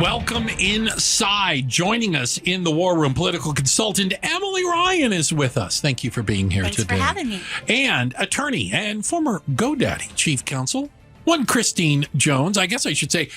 Welcome inside. Joining us in the War Room, political consultant Emily Ryan is with us. Thank you for being here today. Thanks for having me. And attorney and former GoDaddy chief counsel, one Christine Jones, I guess I should say,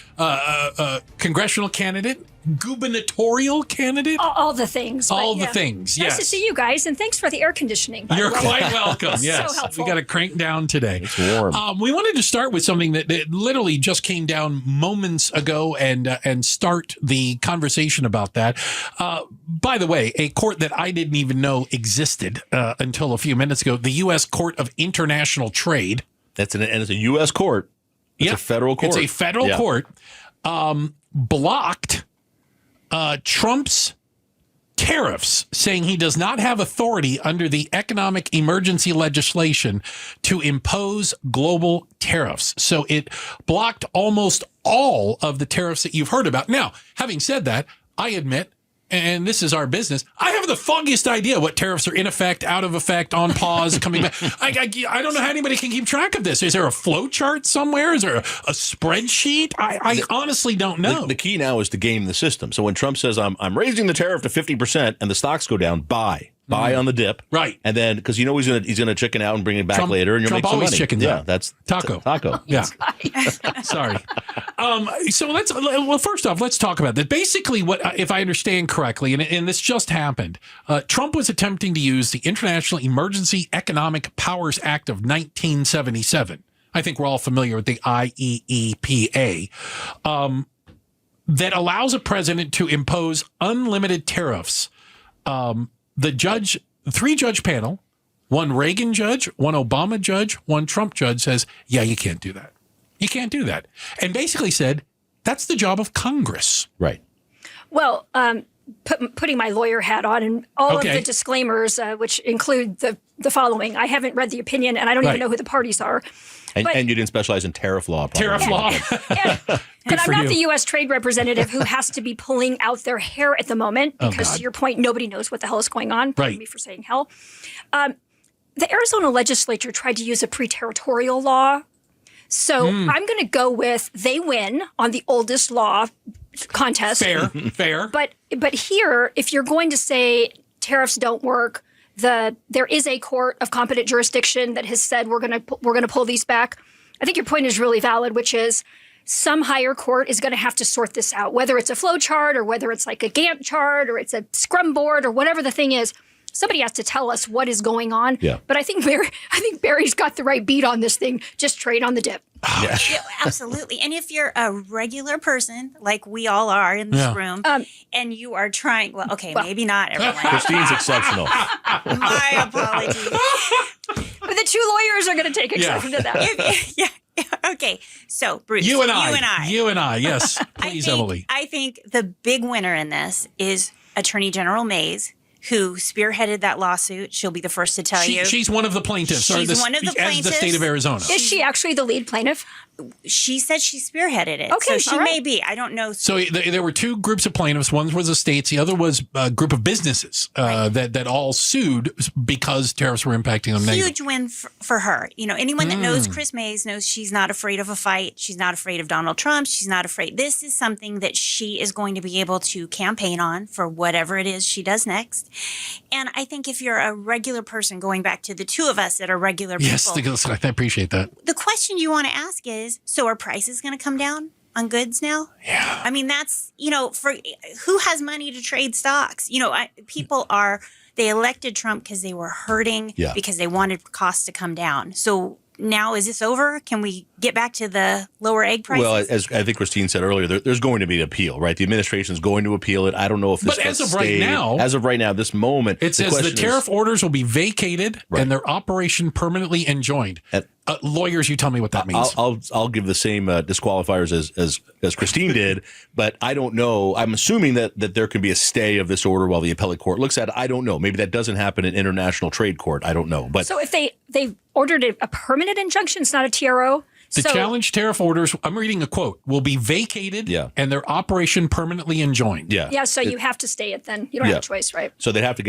congressional candidate, gubernatorial candidate. All the things. All the things, yes. Nice to see you guys, and thanks for the air conditioning. You're quite welcome, yes. So helpful. We got to crank down today. It's warm. We wanted to start with something that literally just came down moments ago and start the conversation about that. By the way, a court that I didn't even know existed until a few minutes ago, the U.S. Court of International Trade. And it's a U.S. court. It's a federal court. It's a federal court. Blocked Trump's tariffs, saying he does not have authority under the economic emergency legislation to impose global tariffs. So it blocked almost all of the tariffs that you've heard about. Now, having said that, I admit, and this is our business, I have the foggiest idea what tariffs are in effect, out of effect, on pause, coming back. I don't know how anybody can keep track of this. Is there a flow chart somewhere? Is there a spreadsheet? I honestly don't know. The key now is to game the system. So when Trump says, I'm raising the tariff to 50% and the stocks go down, buy on the dip. Right. And then, because he's gonna chicken out and bring it back later, and you'll make some money. Trump always chickens out. That's Taco. Yeah. Sorry. So first off, let's talk about that. Basically, what, if I understand correctly, and this just happened, Trump was attempting to use the International Emergency Economic Powers Act of 1977. I think we're all familiar with the IEEPA, that allows a president to impose unlimited tariffs. The three-judge panel, one Reagan judge, one Obama judge, one Trump judge says, yeah, you can't do that. You can't do that. And basically said, that's the job of Congress. Right. Well, putting my lawyer hat on and all of the disclaimers, which include the following. I haven't read the opinion, and I don't even know who the parties are. And you didn't specialize in tariff law. Probably. Tariff law. And I'm not the U.S. trade representative who has to be pulling out their hair at the moment because, to your point, nobody knows what the hell is going on. Pardon me for saying hell. The Arizona legislature tried to use a pre-territorial law. So I'm going to go with they win on the oldest law contest. Fair. But here, if you're going to say tariffs don't work, there is a court of competent jurisdiction that has said we're going to pull these back. I think your point is really valid, which is some higher court is going to have to sort this out, whether it's a flow chart or whether it's like a Gantt chart or it's a Scrum board or whatever the thing is. Somebody has to tell us what is going on. Yeah. But I think Barry's got the right beat on this thing. Just trade on the dip. Yeah, absolutely. And if you're a regular person, like we all are in this room, and you are trying, maybe not everyone. Christine's exceptional. My apologies. But the two lawyers are going to take exception to that. Okay. So, Bruce, you and I, yes. Please, Emily. I think the big winner in this is Attorney General Mays, who spearheaded that lawsuit. She'll be the first to tell you. She's one of the plaintiffs. She's one of the plaintiffs. As the state of Arizona. Is she actually the lead plaintiff? She said she spearheaded it. Okay, so she may be. I don't know. So there were two groups of plaintiffs. One was the states. The other was a group of businesses that all sued because tariffs were impacting them negatively. Huge win for her. You know, anyone that knows Chris Mays knows she's not afraid of a fight. She's not afraid of Donald Trump. She's not afraid. This is something that she is going to be able to campaign on for whatever it is she does next. And I think if you're a regular person, going back to the two of us that are regular people. Yes, I appreciate that. The question you want to ask is, so are prices going to come down on goods now? Yeah. I mean, that's, for who has money to trade stocks? They elected Trump because they were hurting, because they wanted costs to come down. So now, is this over? Can we get back to the lower egg prices? Well, as I think Christine said earlier, there's going to be an appeal, right? The administration is going to appeal it. I don't know if this gets stayed. As of right now, this moment, it says the tariff orders will be vacated and their operation permanently enjoined. Lawyers, you tell me what that means. I'll give the same disqualifiers as Christine did, but I don't know. I'm assuming that there can be a stay of this order while the appellate court looks at it. I don't know. Maybe that doesn't happen in international trade court. I don't know. But so if they ordered a permanent injunction, it's not a TRO. The challenge tariff orders, I'm reading a quote, will be vacated and their operation permanently enjoined. Yeah, so you have to stay it then. You don't have a choice, right? So they'd have to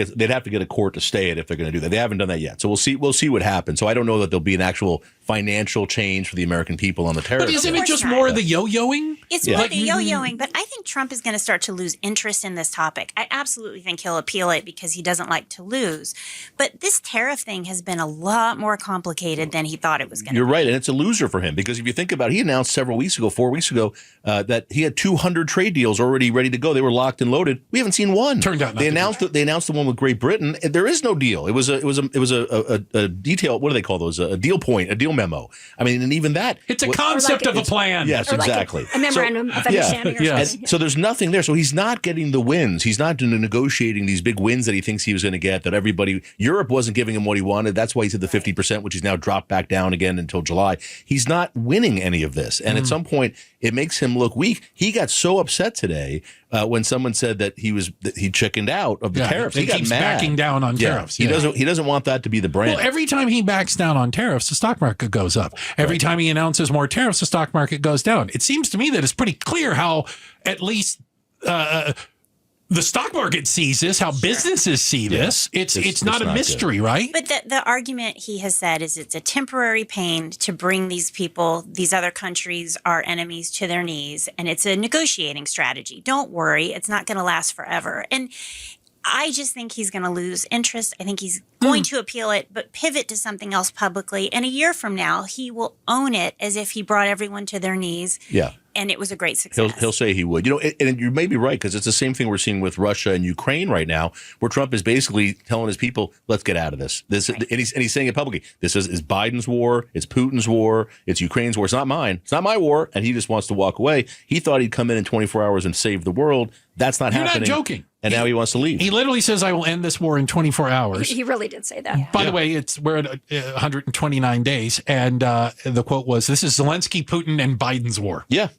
get a court to stay it if they're going to do that. They haven't done that yet. So we'll see what happens. So I don't know that there'll be an actual financial change for the American people on the tariff. But isn't side. it just more of the yo-yoing? It's more the yo-yoing, but I think Trump is going to start to lose interest in this topic. I absolutely think he'll appeal it because he doesn't like to lose. But this tariff thing has been a lot more complicated than he thought it was going to be. You're right, and it's a loser for him because if you think about it, he announced 4 weeks ago, that he had 200 trade deals already ready to go. They were locked and loaded. We haven't seen one. Turned out not they to announced be. they announced the one with Great Britain. There is no deal. It was a detail. What do they call those? A deal point, a deal memo. I mean, and even that. It's a concept of a plan. Yes, Or like exactly. a memorandum of understanding or Yes. something. So there's nothing there. So he's not getting the wins. He's not negotiating these big wins that he thinks he was going to get, that Europe wasn't giving him what he wanted. That's why he said the 50%, which he's now dropped back down again until July. He's not winning any of this. And at some point, it makes him look weak. He got so upset today when someone said that he chickened out of the tariffs. He He got keeps mad. backing down on tariffs. He doesn't want that to be the brand. Well, every time he backs down on tariffs, the stock market goes up. Every time he announces more tariffs, the stock market goes down. It seems to me that it's pretty clear how at least the stock market sees this, how businesses see this. It's not a mystery, good. right? But the argument he has said is it's a temporary pain to bring these people, these other countries, our enemies, to their knees. And it's a negotiating strategy. Don't worry. It's not going to last forever. And I just think he's going to lose interest. I think he's going to appeal it, but pivot to something else publicly. And a year from now, he will own it as if he brought everyone to their knees. Yeah. And it was a great success. He'll say he would. And you may be right, because it's the same thing we're seeing with Russia and Ukraine right now, where Trump is basically telling his people, let's get out of this. And he's saying it publicly. This is Biden's war. It's Putin's war. It's Ukraine's war. It's not mine. It's not my war. And he just wants to walk away. He thought he'd come in 24 hours and save the world. That's not happening. You're not joking. And now he wants to leave. He literally says, I will end this war in 24 hours. He really did say that. Yeah. By the way, we're at 129 days. And the quote was, this is Zelensky, Putin, and Biden's war. Yeah.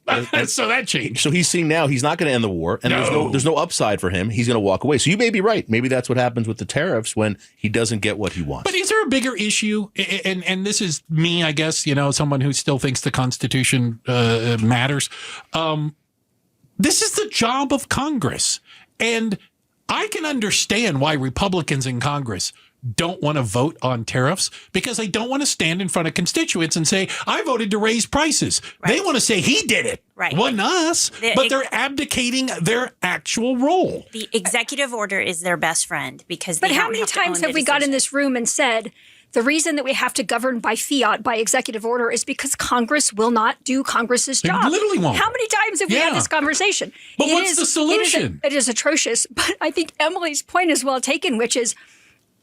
So that changed. So he's seeing now he's not going to end the war, and there's no upside for him. He's going to walk away. So you may be right. Maybe that's what happens with the tariffs when he doesn't get what he wants. But is there a bigger issue? And this is me, I guess, someone who still thinks the Constitution matters. This is the job of Congress. And I can understand why Republicans in Congress don't want to vote on tariffs, because they don't want to stand in front of constituents and say, I voted to raise prices. Right. They want to say he did it. Right. Wasn't us. But they're abdicating their actual role. The executive order is their best friend, because they But how many times have we got in this room and said, the reason that we have to govern by fiat, by executive order, is because Congress will not do Congress's job. They literally won't. How many times have we had this conversation? But what's the solution? It is atrocious. But I think Emily's point is well taken, which is,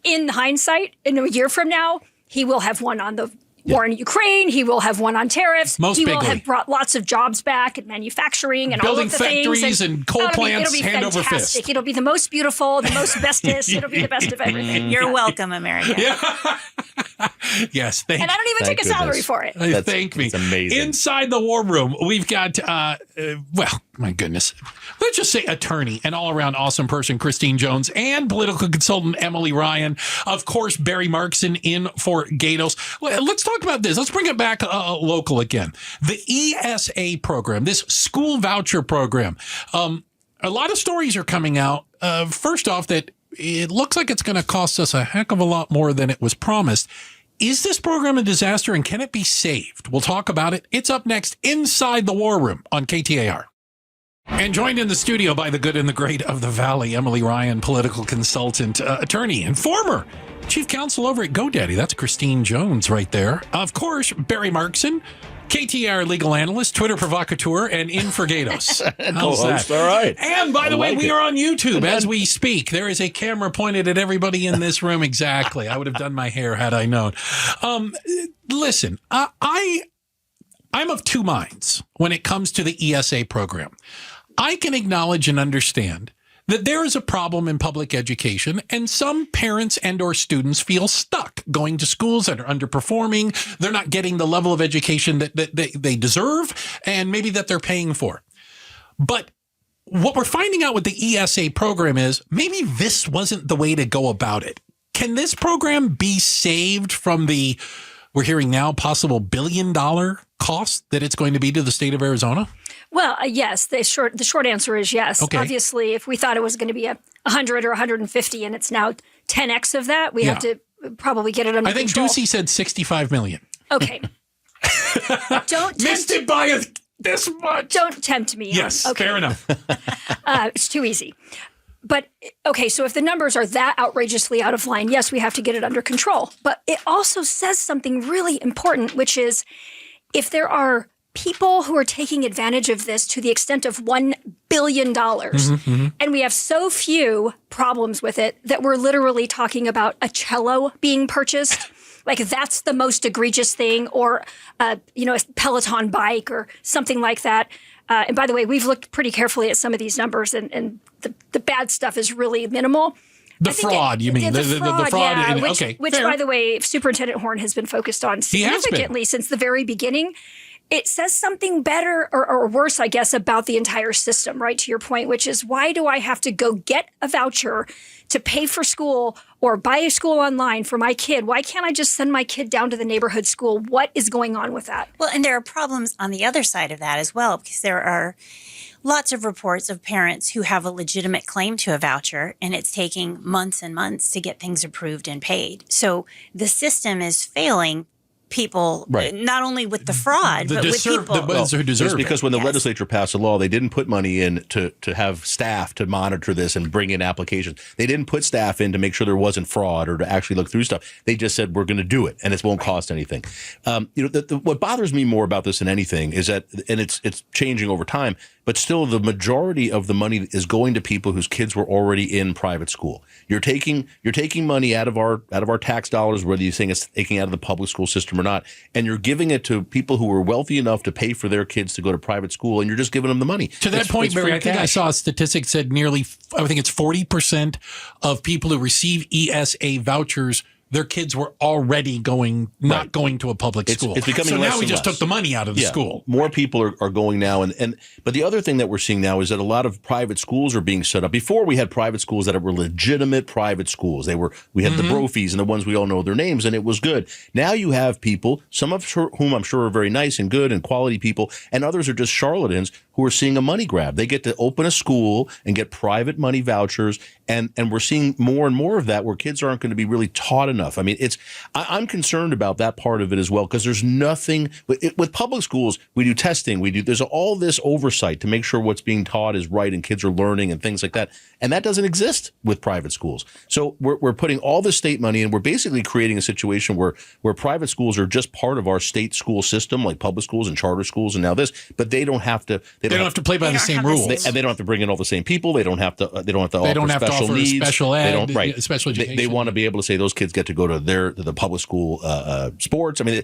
in hindsight, in a year from now, he will have won on the war in Ukraine. He will have won on tariffs. He will have brought lots of jobs back and manufacturing and building all of the factories things. and coal plants hand over fist. It'll be the most beautiful, the most bestest. It'll be the best of everything. You're welcome, America. Yes. And I don't even take a salary for it. Thank me. It's amazing. Inside the war room, we've got, well, my goodness, let's just say attorney and all-around awesome person, Christine Jones, and political consultant, Emily Ryan. Of course, Barry Markson in for Gatos. Let's talk about this. Let's bring it back local again. The ESA program, this school voucher program. A lot of stories are coming out. First off, that it looks like it's going to cost us a heck of a lot more than it was promised. Is this program a disaster, and can it be saved? We'll talk about it. It's up next inside the War Room on KTAR. And joined in the studio by the good and the great of the Valley, Emily Ryan, political consultant, attorney, and former chief counsel over at GoDaddy. That's Christine Jones right there. Of course, Barry Markson, KTAR legal analyst, Twitter provocateur, and in for Gatos. How's that? All right. And by the way, we are on YouTube as we speak. There is a camera pointed at everybody in this room. Exactly. I would have done my hair had I known. Listen, I'm of two minds when it comes to the ESA program. I can acknowledge and understand that there is a problem in public education, and some parents and or students feel stuck going to schools that are underperforming. They're not getting the level of education that they deserve and maybe that they're paying for. But what we're finding out with the ESA program is maybe this wasn't the way to go about it. Can this program be saved from the, we're hearing now, possible $1 billion cost that it's going to be to the state of Arizona? Well, yes. The short answer is yes. Okay. Obviously, if we thought it was going to be 100 or 150 and it's now 10x of that, we have to probably get it under I think control. Ducey said $65 million. Okay. Missed it by this much. Don't tempt me. Yes, okay. fair enough. It's too easy. But, okay, so if the numbers are that outrageously out of line, yes, we have to get it under control. But it also says something really important, which is if there are people who are taking advantage of this to the extent of $1 billion, and we have so few problems with it that we're literally talking about a cello being purchased, like that's the most egregious thing, or a Peloton bike or something like that. And by the way, we've looked pretty carefully at some of these numbers, and the bad stuff is really minimal. The fraud, you mean? The fraud. Yeah, okay, which by the way, Superintendent Horn has been focused on significantly since the very beginning. It says something better or worse, I guess, about the entire system, right? To your point, which is why do I have to go get a voucher to pay for school or buy a school online for my kid? Why can't I just send my kid down to the neighborhood school? What is going on with that? Well, and there are problems on the other side of that as well, because there are lots of reports of parents who have a legitimate claim to a voucher, and it's taking months and months to get things approved and paid. So the system is failing people, not only with the fraud, but with people. The ones who deserve it. Because when the legislature passed a law, they didn't put money in to have staff to monitor this and bring in applications. They didn't put staff in to make sure there wasn't fraud or to actually look through stuff. They just said, we're going to do it, and it won't cost anything. What bothers me more about this than anything is that, and it's changing over time, but still the majority of the money is going to people whose kids were already in private school. You're taking money out of our tax dollars, whether you think it's taking out of the public school system or not, and you're giving it to people who are wealthy enough to pay for their kids to go to private school, and you're just giving them the money. To that point, Barry, I think I saw a statistic said I think it's 40% of people who receive ESA vouchers, their kids were already not going to a public school. It's becoming so less now we and just less. took the money out of the school. More people are going now, but the other thing that we're seeing now is that a lot of private schools are being set up. Before we had private schools that were legitimate private schools. We had the Brophies and the ones we all know their names, and it was good. Now you have people, some of whom I'm sure are very nice and good and quality people, and others are just charlatans who are seeing a money grab. They get to open a school and get private money vouchers, and we're seeing more and more of that where kids aren't going to be really taught enough. I mean, I'm concerned about that part of it as well, because there's nothing with public schools. We do testing. There's all this oversight to make sure what's being taught is right and kids are learning and things like that. And that doesn't exist with private schools. So we're putting all the state money in. We're basically creating a situation where private schools are just part of our state school system, like public schools and charter schools and now this, but they don't have to. They don't have to play by the same rules. And they don't have to bring in all the same people. They don't have to. They don't have to offer special needs. Special ed. They don't, special education. They want to be able to say those kids get to go to the public school sports. I mean,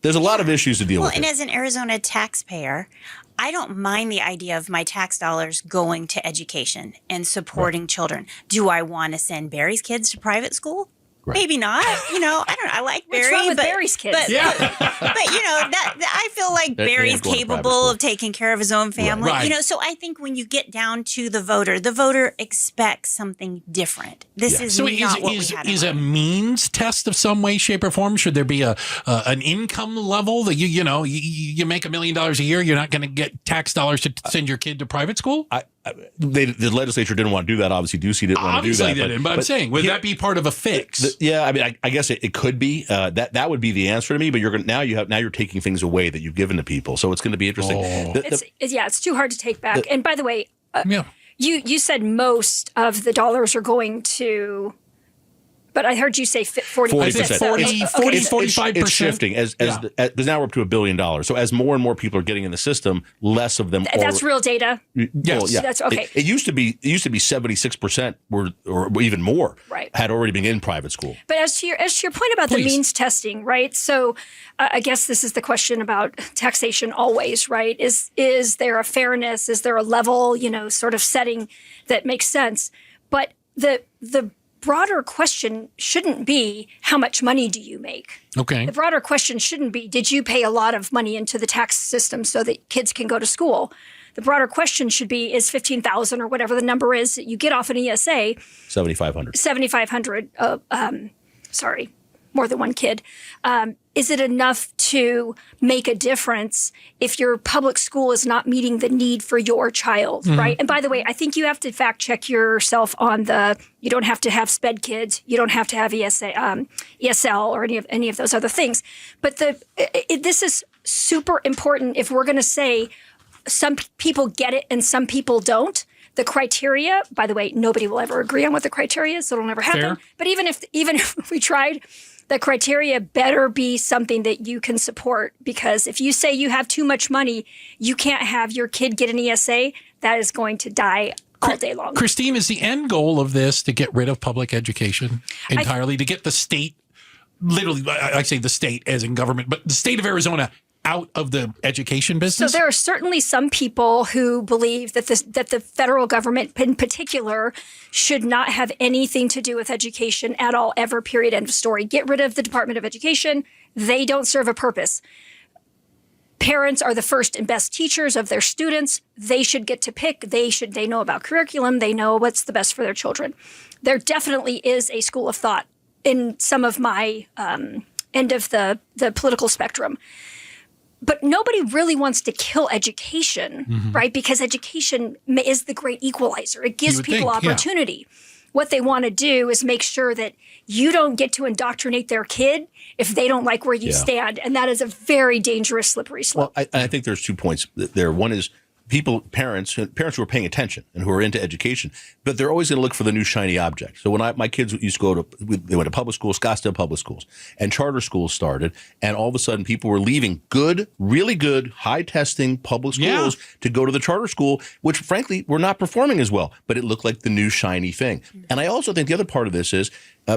there's a lot of issues to deal with. And as an Arizona taxpayer, I don't mind the idea of my tax dollars going to education and supporting children. Do I want to send Barry's kids to private school? Right. Maybe not. I don't know. I like Barry. What's wrong with Barry's kids? But I feel like Barry's capable of taking care of his own family. Right. So I think when you get down to the voter expects something different. This is not what we had. Is a means test of some way, shape, or form? Should there be an income level that you make $1 million a year, you're not going to get tax dollars to send your kid to private school? The legislature didn't want to do that. Obviously, Ducey didn't want to do that. Obviously didn't, but I'm saying, would that be part of a fix? I mean, I guess it could be. That would be the answer to me. But you're taking things away that you've given to people, so it's going to be interesting. It's too hard to take back. And by the way, you said most of the dollars are going to. But I heard you say 40%. 45%. It's shifting because now we're up to $1 billion. So as more and more people are getting in the system, less of them. That's real data. Yes, that's okay. It used to be 76% or even more had already been in private school. But as to your point about the means testing, right? So I guess this is the question about taxation always, right? Is there a fairness? Is there a level, sort of setting that makes sense? But the broader question shouldn't be how much money do you make? Okay. The broader question shouldn't be did you pay a lot of money into the tax system so that kids can go to school? The broader question should be is $15,000 or whatever the number is that you get off an ESA. $7,500. $7,500. more than one kid. Is it enough to make a difference if your public school is not meeting the need for your child, right? And by the way, I think you have to fact check yourself on you don't have to have SPED kids, you don't have to have ESL or any of those other things. But this is super important if we're going to say some people get it and some people don't. The criteria, by the way, nobody will ever agree on what the criteria is, so it'll never happen. Fair. But even if we tried, the criteria better be something that you can support, because if you say you have too much money, you can't have your kid get an ESA, that is going to die all day long. Christine, is the end goal of this to get rid of public education entirely, to get the state, literally, I say the state as in government, but the state of Arizona out of the education business? So there are certainly some people who believe that the federal government in particular should not have anything to do with education at all, ever, period, end of story. Get rid of the Department of Education. They don't serve a purpose. Parents are the first and best teachers of their students. They should get to pick. They know about curriculum. They know what's the best for their children. There definitely is a school of thought in some of my end of the political spectrum. But nobody really wants to kill education, right? Because education is the great equalizer. It gives people opportunity. Yeah. What they want to do is make sure that you don't get to indoctrinate their kid if they don't like where you stand. And that is a very dangerous, slippery slope. Well, I think there's 2 points there. One is parents who are paying attention and who are into education, but they're always going to look for the new shiny object. So when my kids used to they went to public schools, Scottsdale public schools, and charter schools started, and all of a sudden people were leaving good, really good, high testing public schools to go to the charter school, which frankly were not performing as well, but it looked like the new shiny thing. And I also think the other part of this is a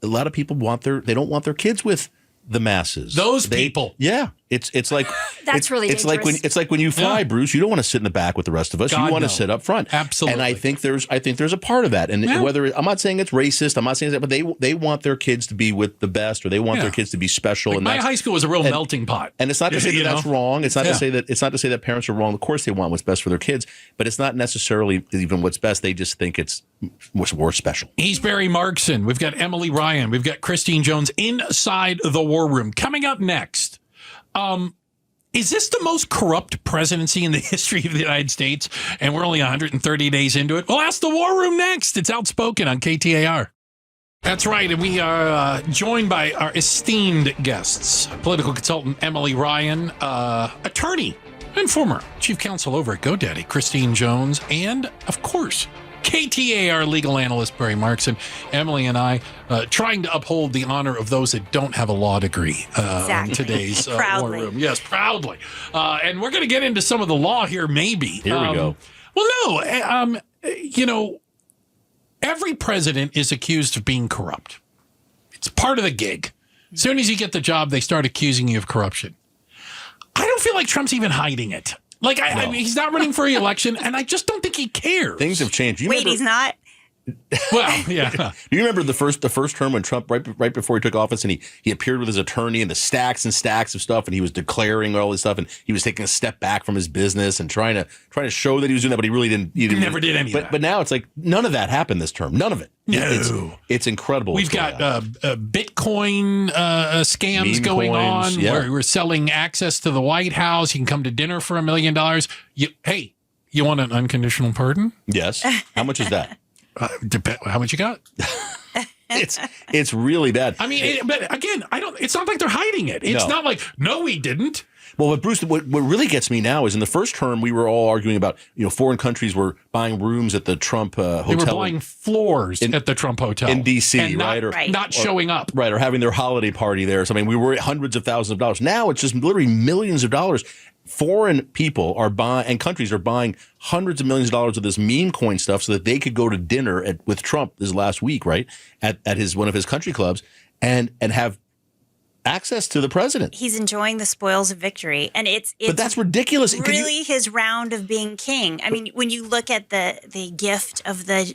lot of people they don't want their kids with the masses. Those people. Yeah. It's like that's really it's dangerous. like when you fly, Bruce, you don't want to sit in the back with the rest of us. You want to sit up front. Absolutely. And I think there's a part of that. And whether I'm not saying it's racist, I'm not saying that, but they want their kids to be with the best, or they want their kids to be special. Like and my high school was a real melting pot. And it's not to say that that's wrong. It's not to say that parents are wrong. Of course they want what's best for their kids, but it's not necessarily even what's best. They just think it's what's more special. He's Barry Markson. We've got Emily Ryan. We've got Christine Jones inside the war room. Coming up next, is this the most corrupt presidency in the history of the United States? And we're only 130 days into it. We'll ask the war room next. It's Outspoken on KTAR. That's right. And we are joined by our esteemed guests, political consultant Emily Ryan, attorney and former chief counsel over at GoDaddy, Christine Jones, and, of course, KTAR legal analyst Barry Markson. Emily and I trying to uphold the honor of those that don't have a law degree in today's war room. Yes, proudly. And we're going to get into some of the law here, maybe. Here we go. Well, no, every president is accused of being corrupt. It's part of the gig. As soon as you get the job, they start accusing you of corruption. I don't feel like Trump's even hiding it. Like, I mean, he's not running for re-election, and I just don't think he cares. Things have changed. He's not? Well, yeah. Do you remember the first term when Trump, right before he took office, and he appeared with his attorney and the stacks and stacks of stuff, and he was declaring all this stuff, and he was taking a step back from his business and trying to show that he was doing that, but he really didn't. He never did any of that. But now it's like none of that happened this term. None of it. No. It's incredible. We've got Bitcoin scams Meme going coins, on. Where we're selling access to the White House. You can come to dinner for $1 million. Hey, you want an unconditional pardon? Yes. How much is that? How much you got? It's really bad. I mean, but again, it's not like they're hiding it. It's not like, no, we didn't. Well, but Bruce, what really gets me now is in the first term, we were all arguing about, foreign countries were buying rooms at the Trump hotel. They were buying floors at the Trump hotel. In D.C., and not showing up. Right, or having their holiday party there or something. We were at hundreds of thousands of dollars. Now it's just literally millions of dollars. Foreign people are buying, and countries are buying hundreds of millions of dollars of this meme coin stuff so that they could go to dinner with Trump this last week, right, at one of his country clubs and have access to the president. He's enjoying the spoils of victory, and it's but that's ridiculous. Really, his round of being king. I mean, when you look at the gift of the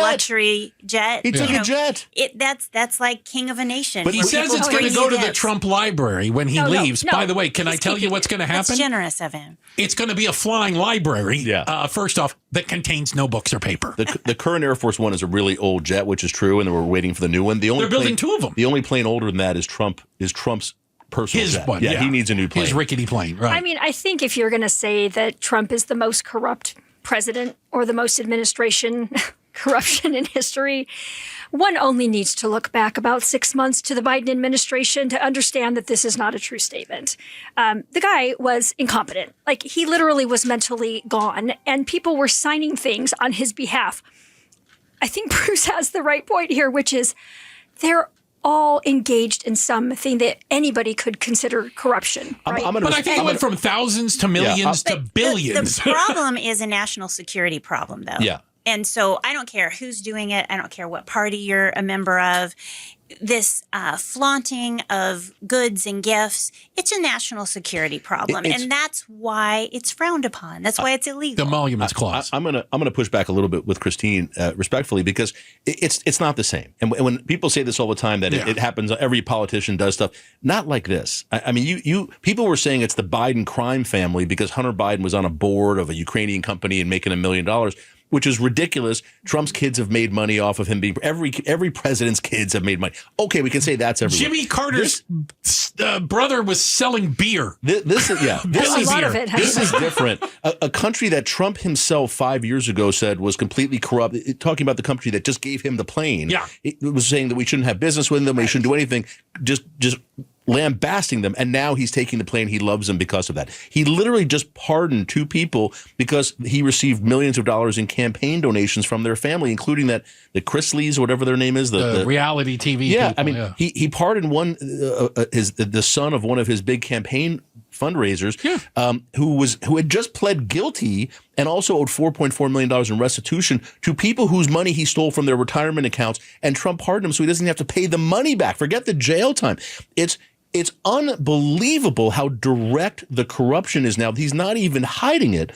luxury jet, he took a jet. That's like king of a nation. But he says it's going to go to the Trump library when he leaves. No. By the way, can I tell you what's going to happen? That's generous of him. It's going to be a flying library. Yeah. First off, that contains no books or paper. The current Air Force One is a really old jet, which is true, and we're waiting for the new one. They're building two of them. The only plane older than that is Trump's personal His jet. one, Yeah, he needs a new plane. His rickety plane, right. I mean, I think if you're going to say that Trump is the most corrupt president or the most administration corruption in history, one only needs to look back about 6 months to the Biden administration to understand that this is not a true statement. The guy was incompetent. Like, he literally was mentally gone, and people were signing things on his behalf. I think Bruce has the right point here, which is they're all engaged in something that anybody could consider corruption. Right? But I think it went from thousands to millions to billions. The problem is a national security problem, though. Yeah. And so I don't care who's doing it. I don't care what party you're a member of. This flaunting of goods and gifts, it's a national security problem. And that's why it's frowned upon. That's why it's illegal. The emoluments clause. I'm gonna push back a little bit with Christine respectfully, because it's not the same. And when people say this all the time, that it happens, every politician does stuff, not like this. I mean, you people were saying it's the Biden crime family because Hunter Biden was on a board of a Ukrainian company and making $1 million. Which is ridiculous. Trump's kids have made money off of him being every president's kids have made money. Okay, we can say that's everywhere. Jimmy Carter's brother was selling beer. This is different. A country that Trump himself 5 years ago said was completely corrupt. Talking about the country that just gave him the plane. Yeah, it was saying that we shouldn't have business with them. We shouldn't do anything. Just lambasting them, and now he's taking the plane. He loves them because of that. He literally just pardoned two people because he received millions of dollars in campaign donations from their family, including the Chrisleys, whatever their name is, the reality TV. Yeah, people, I mean, he pardoned one, the son of one of his big campaign fundraisers, who had just pled guilty and also owed $4.4 million in restitution to people whose money he stole from their retirement accounts, and Trump pardoned him so he doesn't have to pay the money back. Forget the jail time. It's unbelievable how direct the corruption is now. He's not even hiding it.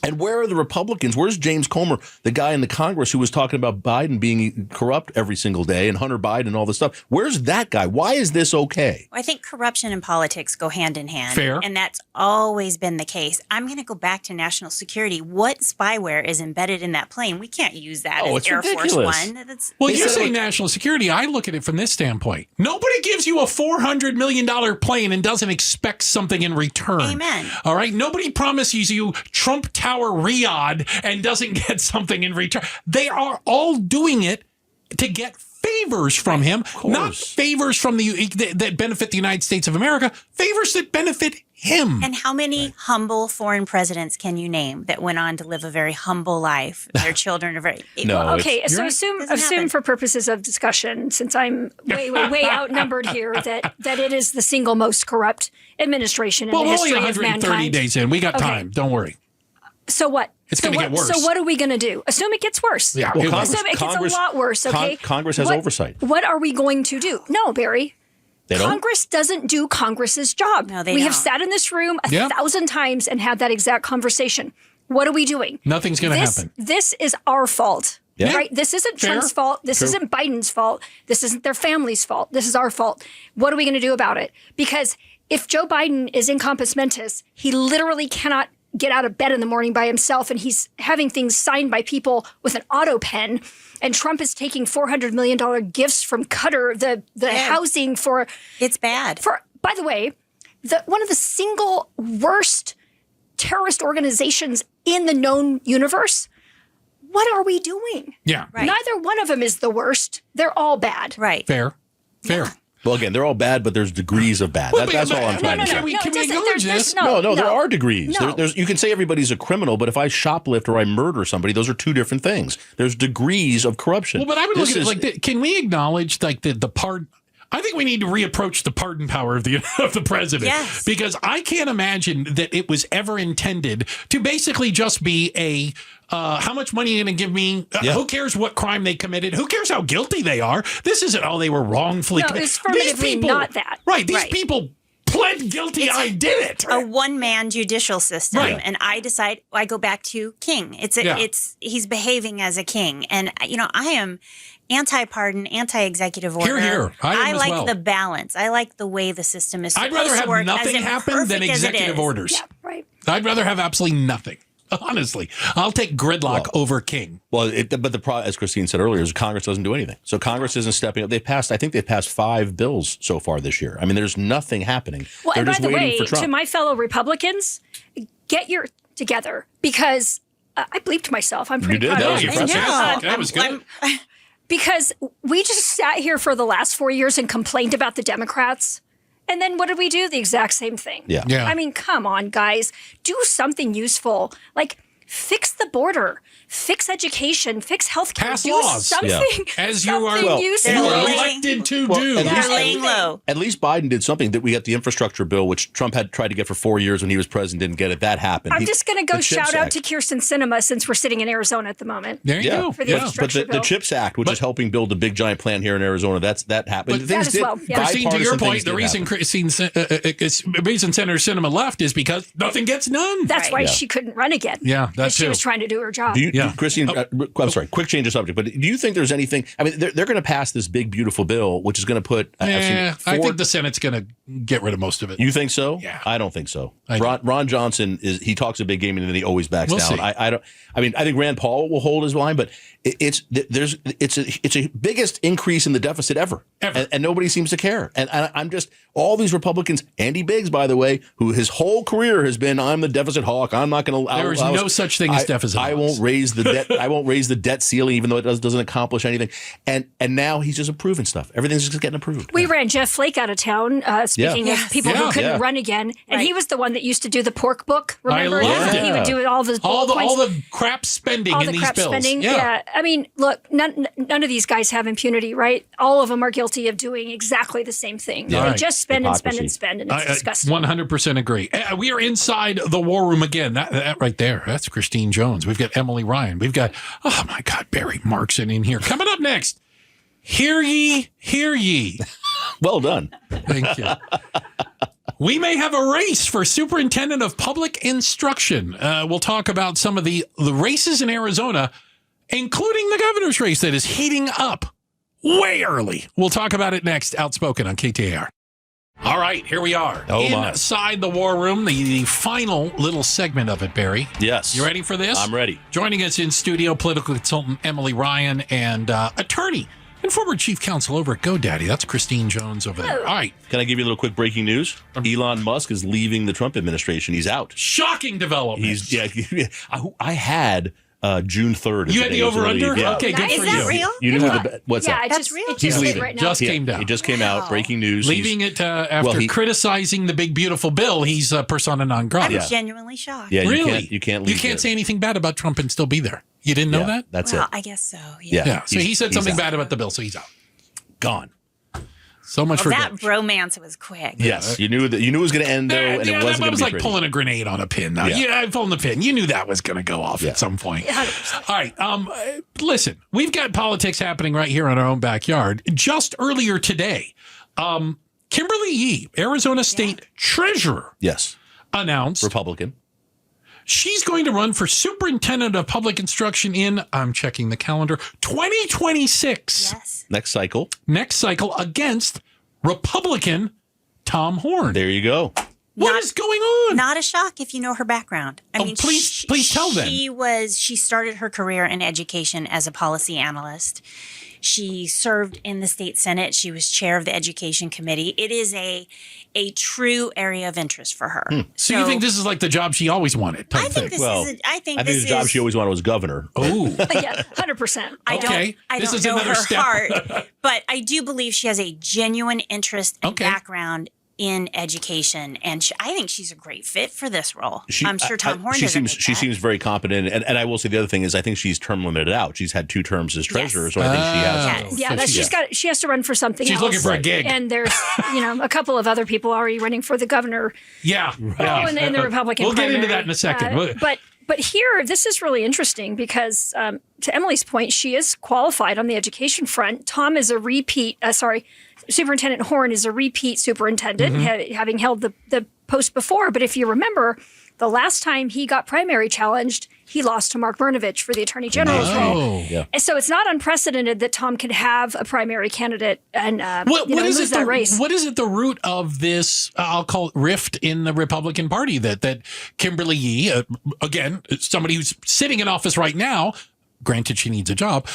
And where are the Republicans? Where's James Comer, the guy in the Congress who was talking about Biden being corrupt every single day and Hunter Biden and all this stuff? Where's that guy? Why is this okay? Well, I think corruption and politics go hand in hand. Fair. And that's always been the case. I'm going to go back to national security. What spyware is embedded in that plane? We can't use that as Air Force One. Well, you say national security. I look at it from this standpoint. Nobody gives you a $400 million plane and doesn't expect something in return. Amen. All right? Nobody promises you Trump Tower Riyadh and doesn't get something in return. They are all doing it to get favors from him, not favors from that benefit the United States of America, favors that benefit him. And how many humble foreign presidents can you name that went on to live a very humble life? Their children are very... Okay, so assume for purposes of discussion, since I'm way outnumbered here, that it is the single most corrupt administration in the history of mankind. Well, only 130 days in. We got time. Don't worry. So what? It's going to get worse. So what are we going to do? Assume it gets worse. Yeah, Assume it gets a lot worse, okay? Congress has oversight. What are we going to do? No, Barry. They don't? Congress doesn't do Congress's job. No, they We don't. have sat in this room 1,000 times and had that exact conversation. What are we doing? Nothing's going to happen. This is our fault. Yeah. Right? This isn't Trump's fault. This isn't Biden's fault. This isn't their family's fault. This is our fault. What are we going to do about it? Because if Joe Biden is incompetent mentis, he literally cannot get out of bed in the morning by himself, and he's having things signed by people with an auto pen, and Trump is taking $400 million gifts from Qatar, the housing for... It's bad. By the way, one of the single worst terrorist organizations in the known universe. What are we doing? Yeah. Right. Neither one of them is the worst. They're all bad. Right. Fair. Well, again, they're all bad, but there's degrees of bad. That's all I'm trying to say. Can we acknowledge this? No, there are degrees. No. You can say everybody's a criminal, but if I shoplift or I murder somebody, those are two different things. There's degrees of corruption. Well, but I would look at it like, can we acknowledge like the pardon? I think we need to reapproach the pardon power of the president. Yes. Because I can't imagine that it was ever intended to basically just be a how much money are you going to give me? Who cares what crime they committed? Who cares how guilty they are? This isn't, they were wrongfully committed. It's affirmatively not that. Right. These people pled guilty. I did it. A one-man judicial system, Right. and I decide. I go back to king. He's behaving as a king, and I am anti-pardon, anti-executive order. Here. I am as like well. the balance. I like the way the system is. I'd rather have nothing happen than executive orders. Yeah, right. I'd rather have absolutely nothing. Honestly, I'll take gridlock over King. Well, but the problem, as Christine said earlier, is Congress doesn't do anything. So Congress isn't stepping up. I think they've passed 5 bills so far this year. I mean, there's nothing happening. Well, They're and by just the waiting way, for Trump. to my fellow Republicans, get your together, because I bleeped myself. I'm pretty proud of That it. was impressive. That was good. Because we just sat here for the last 4 years and complained about the Democrats. And then what did we do? The exact same thing. Yeah. I mean, come on, guys. Do something useful. Like, fix the border, fix education, fix healthcare. Pass do laws. something. As you are, something useful. you are They're elected to Well, do. at They're least- laying low. At least Biden did something. That we got the infrastructure bill, which Trump had tried to get for 4 years when he was president, didn't get it. That happened. I'm just going to go the CHIPS shout out Act. to Kirsten Sinema, since we're sitting in Arizona at the moment. There you go. For the but infrastructure the bill. CHIPS Act, which is helping build a big giant plant here in Arizona, that happened. But that as well, yeah. Christine, to your bipartisan point, things the did reason happen. reason Senator Sinema left is because nothing gets done. That's why Yeah. she couldn't run again. Yeah, that because she too. was trying to do her job. Do you, Yeah. Christine, I'm sorry, quick change of subject, but do you think there's anything? I mean, they're going to pass this big, beautiful bill, which is going to put. I've seen I 4 think the Senate's going to get rid of most of it. You think so? Yeah. I don't think so. I do. Ron Johnson he talks a big game and then he always backs We'll down. see. I mean, I think Rand Paul will hold his line, but it's a biggest increase in the deficit ever. And nobody seems to care. And I'm just all these Republicans. Andy Biggs, by the way, who his whole career has been, I'm the deficit hawk. I'm not going to. There is no such thing as deficit I hawks. won't raise the debt. I won't raise the debt ceiling, even though it doesn't accomplish anything. And now he's just approving stuff. Everything's just getting approved. We ran Jeff Flake out of town, speaking Yes. of people Yeah. who couldn't Yeah. run again. And Right. he was the one that used to do the pork book. Remember? I loved He it. would do all the all bullet points. the crap spending All in the these crap bills. spending. Yeah. I mean, look, none of these guys have impunity, right? All of them are guilty of doing exactly the same thing. Yeah. They Right. just spend and spend Hypocrisy. and spend, and it's I disgusting. 100% agree. We are inside the war room again. That right there, that's Christine Jones. We've got Emily Ryan. We've got, oh my God, Barry Markson in here. Coming up next, hear ye, hear ye. Well done. Thank you. We may have a race for Superintendent of Public Instruction. We'll talk about some of the races in Arizona, including the governor's race that is heating up way early. We'll talk about it next. Outspoken on KTAR. All right, here we are. Oh, my. Inside the war room, the final little segment of it, Barry. Yes. You ready for this? I'm ready. Joining us in studio, political consultant Emily Ryan and attorney and former chief counsel over at GoDaddy. That's Christine Jones over there. All right. Can I give you a little quick breaking news? Elon Musk is leaving the Trump administration. He's out. Shocking development. I had June 3rd. You had the over-under? Yeah. Okay, good Is for that you. real? You knew what's yeah, that? it That's just, real? it He's just hit leaving. right now. Just came down. It just came out. Breaking news. Leaving it after he- criticizing the big beautiful bill. He's persona non grata. I'm genuinely shocked. Yeah, Really? you can't leave. You can't there. say anything bad about Trump and still be there. You didn't know Yeah, that? That's Well, it. I guess so. Yeah. Yeah. So he said he's something out. bad about the bill, so he's out. Gone. So much Well, for that bromance was quick. Yes, you knew it was going to end though, and it wasn't that going was to be like pretty. pulling a grenade on a pin. Now, Yeah. I'm pulling the pin. You knew that was going to go off at some point. 100%. All right. Listen, we've got politics happening right here in our own backyard. Just earlier today, Kimberly Yee, Arizona State Treasurer, Yes, announced Republican. she's going to run for Superintendent of Public Instruction in, I'm checking the calendar, 2026. Yes. Next cycle. Next cycle against Republican Tom Horn. There you go. What is going on? Not a shock if you know her background. I mean, please tell them. She started her career in education as a policy analyst. She served in the state Senate. She was chair of the education committee. It is a true area of interest for her. So you think this is like the job she always wanted? Type I think thing. this is. I think this the job is. she always wanted was governor. Oh, Yeah, 100%. I Okay. don't This is know another her step. heart, but I do believe she has a genuine interest and Okay. background in education, and I think she's a great fit for this role. I'm sure Tom Horn She doesn't seems make she that. seems very competent, and I will say the other thing is I think she's term limited out. She's had 2 terms as treasurer, so I think she has. Yes. Yeah, So that she has to run for something she's else. looking for a gig. And there's, a couple of other people already running for the governor yeah. in the Republican We'll get into primary. that in a second. But here, this is really interesting because, to Emily's point, she is qualified on the education front. Tom is a repeat. Superintendent Horn is a repeat superintendent, having held the post before. But if you remember, The last time he got primary challenged, he lost to Mark Brnovich for the Attorney General's role. Yeah. And so it's not unprecedented that Tom could have a primary candidate and lose that race. What is at the root of this, I'll call it rift in the Republican Party that Kimberly Yee, again, somebody who's sitting in office right now, granted she needs a job,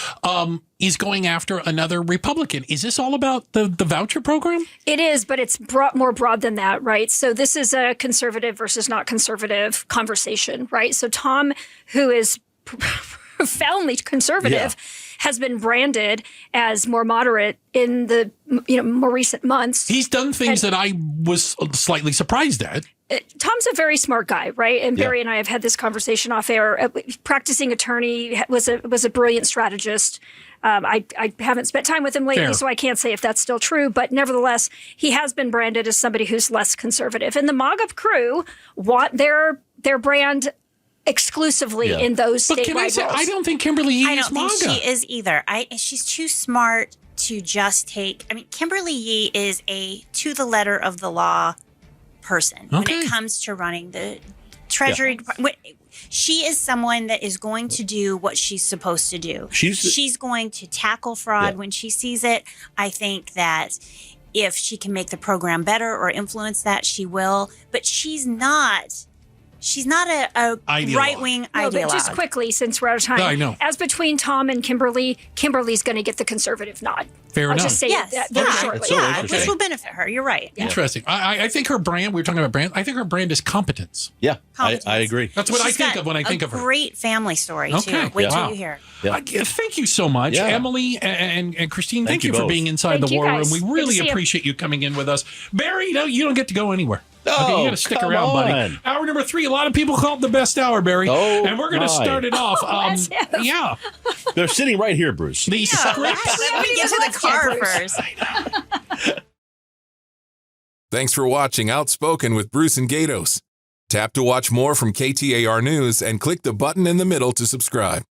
is going after another Republican. Is this all about the voucher program? It is, but it's more broad than that, right? So this is a conservative versus not conservative conversation, right? So Tom, who is profoundly conservative, has been branded as more moderate in the more recent months. He's done things that I was slightly surprised at. Tom's a very smart guy, right? And Barry and I have had this conversation off air. Practicing attorney, was a brilliant strategist. I haven't spent time with him lately, so I can't say if that's still true. But nevertheless, he has been branded as somebody who's less conservative. And the MAGA crew want their brand exclusively in those statewide roles. I don't think Kimberly Yee is MAGA. I don't think she is either. She's too smart to just take. I mean, Kimberly Yee is a to the letter of the law person when it comes to running the Treasury Department. She is someone that is going to do what she's supposed to do. She's going to tackle fraud when she sees it. I think that if she can make the program better or influence that, she will. But she's not a right-wing ideologue. But just quickly, since we're out of time, I know. As between Tom and Kimberly, Kimberly's going to get the conservative nod. Fair enough. I'll just say that very shortly. Which will benefit her. You're right. Yeah. Interesting. I think her brand, we were talking about brand, I think her brand is competence. Yeah, I agree. That's what I think of when I think of her. Great family story, too. Wait till you hear. Yeah. Thank you so much, Emily and Christine. Thank you for being inside the war room. We really appreciate you coming in with us. Barry, no, you don't get to go anywhere. Okay, you got to stick around, buddy. Hour number 3. A lot of people call it the best hour, Barry. And we're going to start it off. They're sitting right here, Bruce. The script. Let me get to the car first. Thanks for watching Outspoken with Bruce and Gatos. Tap to watch more from KTAR News and click the button in the middle to subscribe.